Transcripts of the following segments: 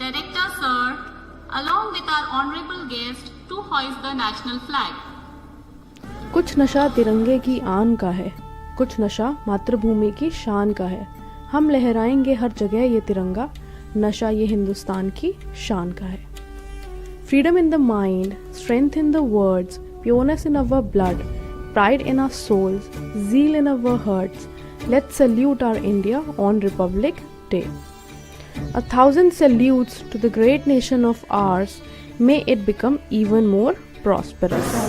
Director Sir, along with our honorable guest, to hoist the national flag. कुछ नशा तिरंगे की आन का है, कुछ नशा मातृभूमि की शान का है। हम लहराएंगे हर जगह ये तिरंगा, नशा ये हिंदुस्तान की शान का है। Freedom in the mind, strength in the words, pureness in our blood, pride in our souls, zeal in our hearts. Let's salute our India on Republic Day. 1,000 salutes to the great nation of ours. May it become even more prosperous.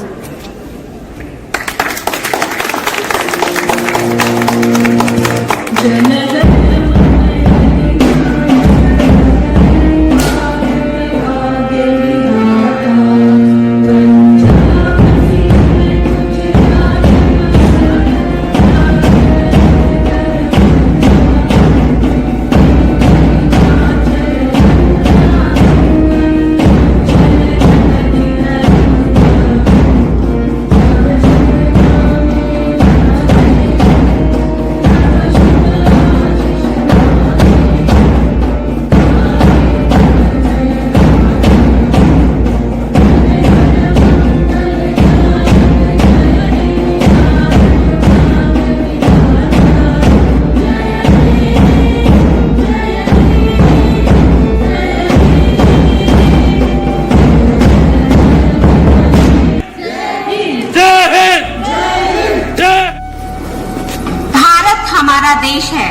हमारा देश है,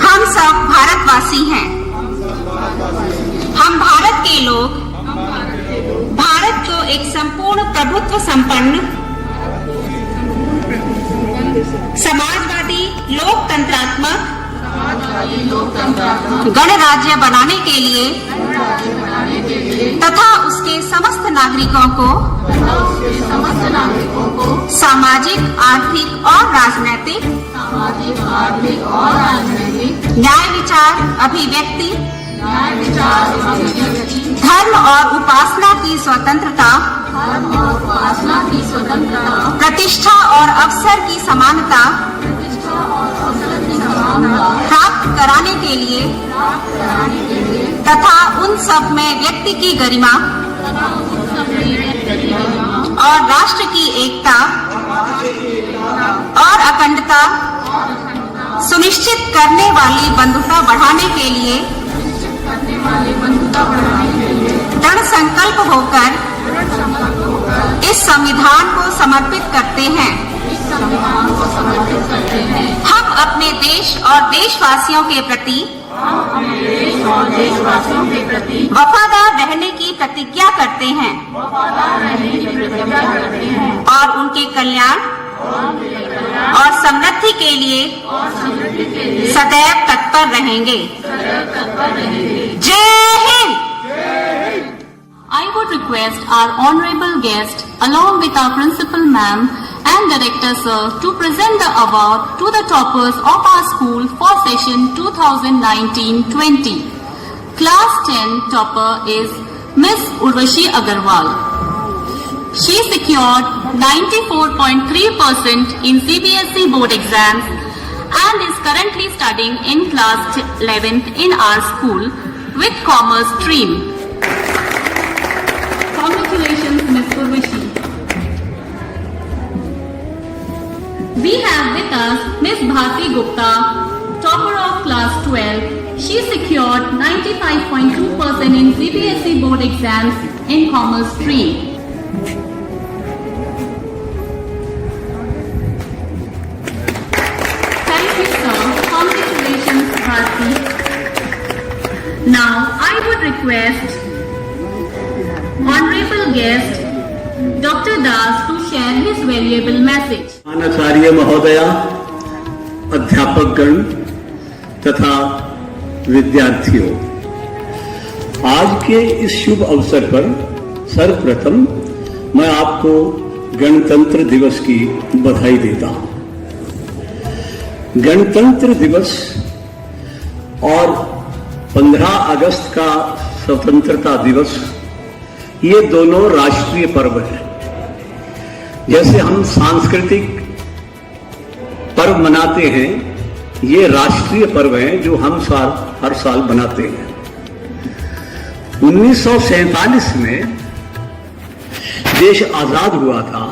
हम सब भारतवासी हैं। हम भारत के लोग भारत को एक संपूर्ण प्रभुत्व संपन्न समाजवादी लोकतंत्रात्मक गणराज्य बनाने के लिए तथा उसके समस्त नागरिकों को सामाजिक, आर्थिक और राजनैतिक न्याय विचार, अभिव्यक्ति, धर्म और उपासना की स्वतंत्रता, प्रतिष्ठा और अवसर की समानता प्राप्त कराने के लिए तथा उन सब में व्यक्ति की गरिमा और राष्ट्र की एकता और अखंडता सुनिश्चित करने वाली बंधुता बढ़ाने के लिए दृढ़ संकल्प होकर इस संविधान को समर्पित करते हैं। हम अपने देश और देशवासियों के प्रति वफादार रहने की प्रतिज्ञा करते हैं और उनके कल्याण और समृद्धि के लिए सदैव तत्पर रहेंगे। जय Hind. I would request our honorable guest, along with our principal ma'am and director sir, to present the award to the toppers of our school for session 2019-20. Class 10 topper is Miss Urvashi Agarwal. She secured 94.3% in CBSE board exams and is currently studying in class 11th in our school with commerce stream. Congratulations, Miss Urvashi. We have with us Miss Bharti Gupta, topper of class 12. She secured 95.2% in CBSE board exams in commerce stream. Thank you, sir. Congratulations, Bharti. Now, I would request Honorable guest Dr. Das to share his valuable message. आचार्य महोदया, अध्यापकगण तथा विद्यार्थियों, आज के इस शुभ अवसर पर सर्वप्रथम मैं आपको गणतंत्र दिवस की बधाई देता हूं। गणतंत्र दिवस और 15 अगस्त का स्वतंत्रता दिवस, ये दोनों राष्ट्रीय पर्व हैं। जैसे हम सांस्कृतिक पर्व मनाते हैं, ये राष्ट्रीय पर्व हैं जो हम साथ हर साल मनाते हैं। 1947 में देश आजाद हुआ था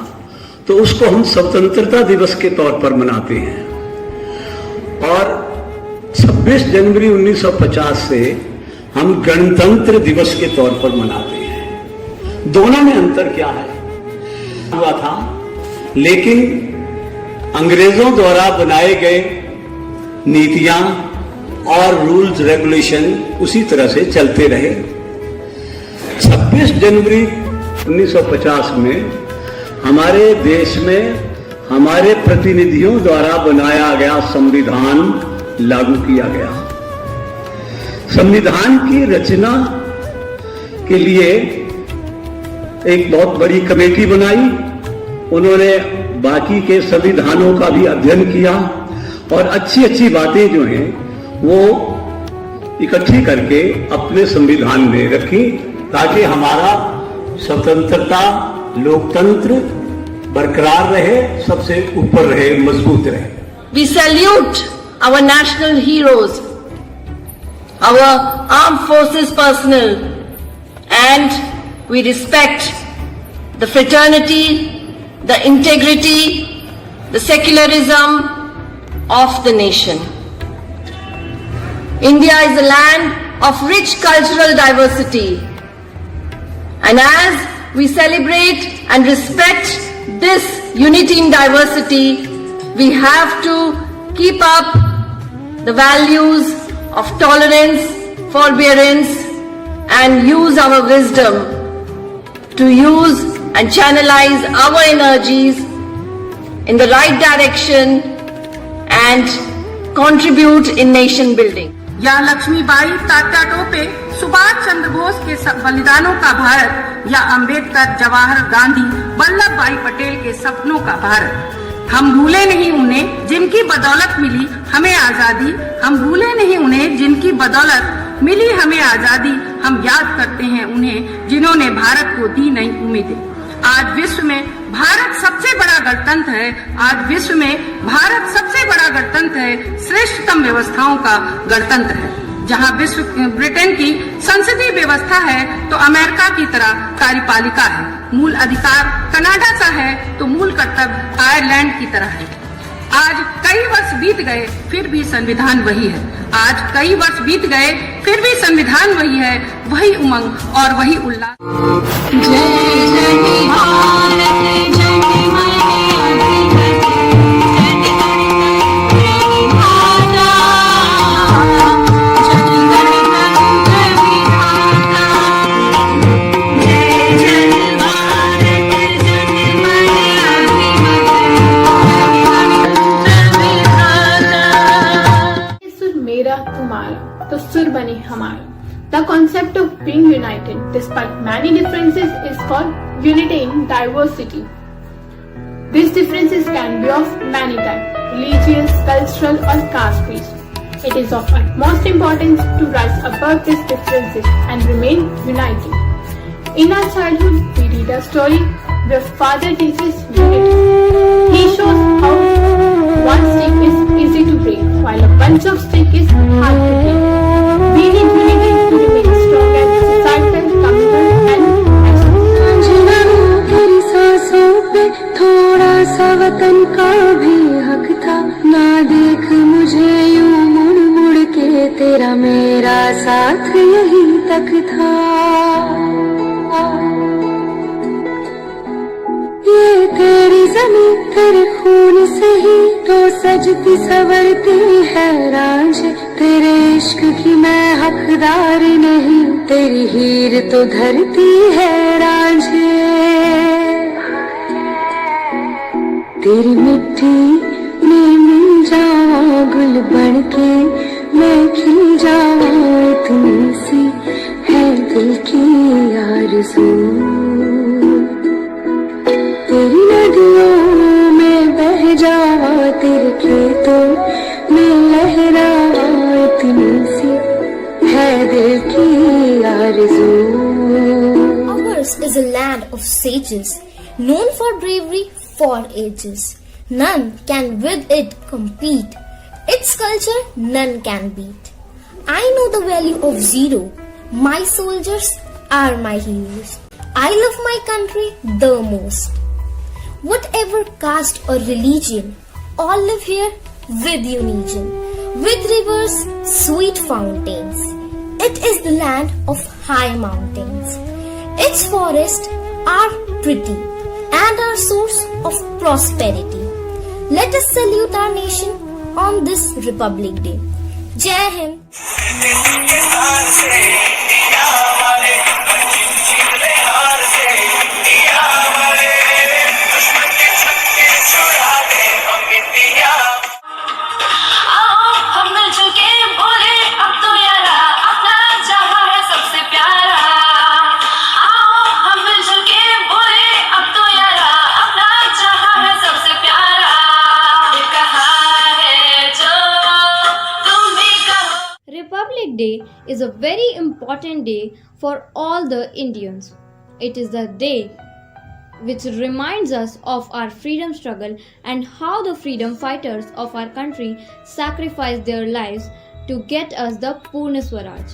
तो उसको हम स्वतंत्रता दिवस के तौर पर मनाते हैं, और 26 जनवरी 1950 से हम गणतंत्र दिवस के तौर पर मनाते हैं। दोनों में अंतर क्या है हुआ था, लेकिन अंग्रेजों द्वारा बनाए गए नीतियां और रूल्स रेगुलेशन उसी तरह से चलते रहे। 26 जनवरी 1950 में हमारे देश में हमारे प्रतिनिधियों द्वारा बनाया गया संविधान लागू किया गया। संविधान की रचना के लिए एक बहुत बड़ी कमेटी बनाई। उन्होंने बाकी के संविधानों का भी अध्ययन किया और अच्छी अच्छी बातें जो हैं वो इकट्ठी करके अपने संविधान में रखी, ताकि हमारा स्वतंत्रता, लोकतंत्र बरकरार रहे, सबसे ऊपर रहे, मजबूत रहे। We salute our national heroes, our armed forces personnel, and we respect the fraternity, the integrity, the secularism of the nation. India is a land of rich cultural diversity, and as we celebrate and respect this unity in diversity, we have to keep up the values of tolerance, forbearance, and use our wisdom to use and channelize our energies in the right direction and contribute in nation building. या लक्ष्मीबाई, तात्या टोपे, सुभाष चंद्र बोस के बलिदानों का भारत, या अंबेडकर, जवाहर गांधी, वल्लभ भाई पटेल के सपनों का भारत। हम भूले नहीं उन्हें जिनकी बदौलत मिली हमें आजादी, हम भूले नहीं उन्हें जिनकी बदौलत मिली हमें आजादी। हम याद करते हैं उन्हें जिन्होंने भारत को दी नई उम्मीदें। आज विश्व में भारत सबसे बड़ा गणतंत्र है। आज विश्व में भारत सबसे बड़ा गणतंत्र है, श्रेष्ठतम व्यवस्थाओं का गणतंत्र है। जहां विश्व ब्रिटेन की संसदीय व्यवस्था है तो अमेरिका की तरह कार्यपालिका है। मूल अधिकार कनाडा का है तो मूल कर्तव्य आयरलैंड की तरह है। आज कई वर्ष बीत गए फिर भी संविधान वही है। आज कई वर्ष बीत गए फिर भी संविधान वही है, वही उमंग और वही उल्लास। जय जय भारत तो सुर बने हमारा. The concept of being united despite many differences is called unity in diversity. These differences can be of many types, religious, cultural or caste-based. It is of utmost importance to rise above these differences and remain united. In our childhood, we read a story where father teaches unity. He shows how one stick is easy to break while a bunch of sticks is hard to break. We need unity to remain strong as societal, communal and national. तेरी सांसों पे थोड़ा सा वतन का भी हक था, ना देख मुझे यूं मुड़ मुड़ के, तेरा मेरा साथ यहीं तक था। ये तेरी ज़मीं तेरे खून से ही तो सजती संवरती है रांझ, तेरे इश्क की मैं हकदार नहीं, तेरी हीर तो धरती है रांझे। तेरी मिट्टी में मिल जावा गुल बनके, मैं खिल जावा इतनी सी है दिल की आरज़ू। तेरी नदियों में बह जावा, तेरे खेतों में लहरावा इतनी सी है दिल की आरज़ू। Ours is a land of sages, known for bravery for ages. None can with it compete. Its culture none can beat. I know the value of zero. My soldiers are my heroes. I love my country the most. Whatever caste or religion, all live here with unison. With rivers, sweet fountains. It is the land of high mountains. Its forests are pretty and our source of prosperity. Let us salute our nation on this Republic Day. Jai Hind. Republic Day is a very important day for all the Indians. It is the day which reminds us of our freedom struggle and how the freedom fighters of our country sacrificed their lives to get us the Purna Swaraj.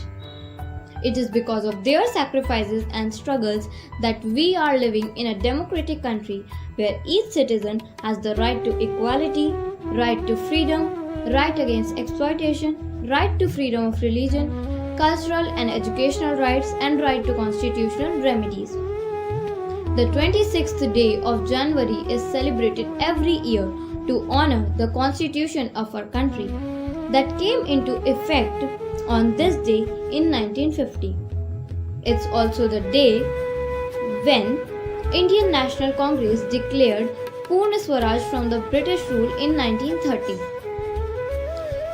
It is because of their sacrifices and struggles that we are living in a democratic country where each citizen has the right to equality, right to freedom, right against exploitation, right to freedom of religion, cultural and educational rights, and right to constitutional remedies. The 26th day of January is celebrated every year to honor the constitution of our country that came into effect on this day in 1950. It's also the day when Indian National Congress declared Purna Swaraj from the British rule in 1930.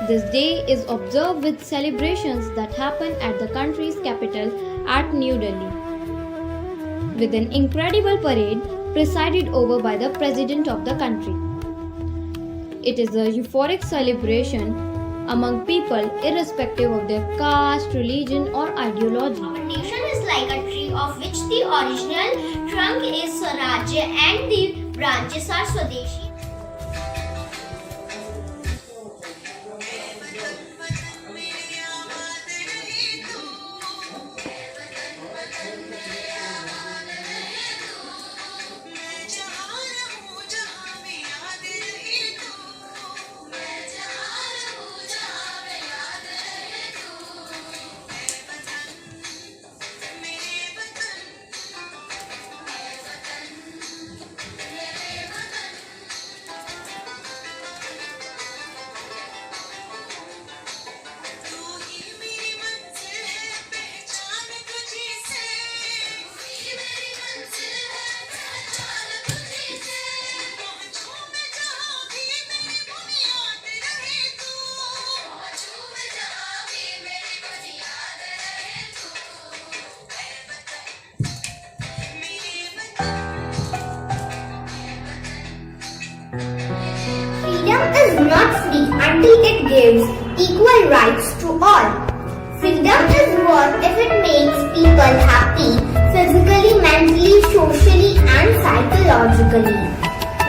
This day is observed with celebrations that happen at the country's capital at New Delhi, with an incredible parade presided over by the President of the country. It is a euphoric celebration among people irrespective of their caste, religion or ideology. Our nation is like a tree of which the original trunk is Swarajya and the branches are Swadeshi. Freedom is not free until it gives equal rights to all. Freedom is what if it makes people happy physically, mentally, socially and psychologically.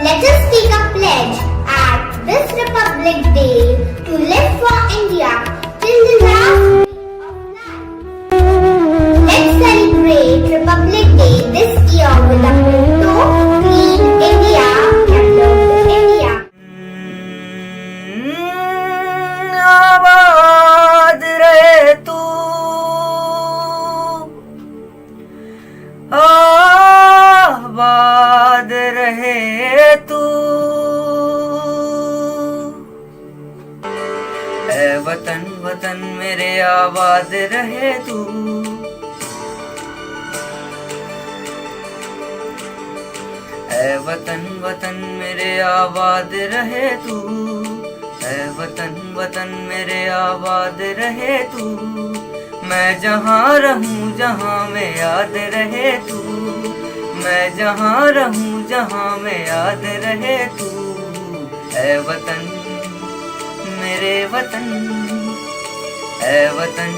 Let us take a pledge at this Republic Day to live for India till the last day of life. Let's celebrate Republic Day this year with a motto, Clean India, Developed India. आबाद रहे तू, आबाद रहे तू, ऐ वतन वतन मेरे आबाद रहे तू, ऐ वतन वतन मेरे आबाद रहे तू, ऐ वतन वतन मेरे आबाद रहे तू, मैं जहाँ रहूँ जहाँ में याद रहे तू, मैं जहाँ रहूँ जहाँ में याद रहे तू, ऐ वतन मेरे वतन, ऐ वतन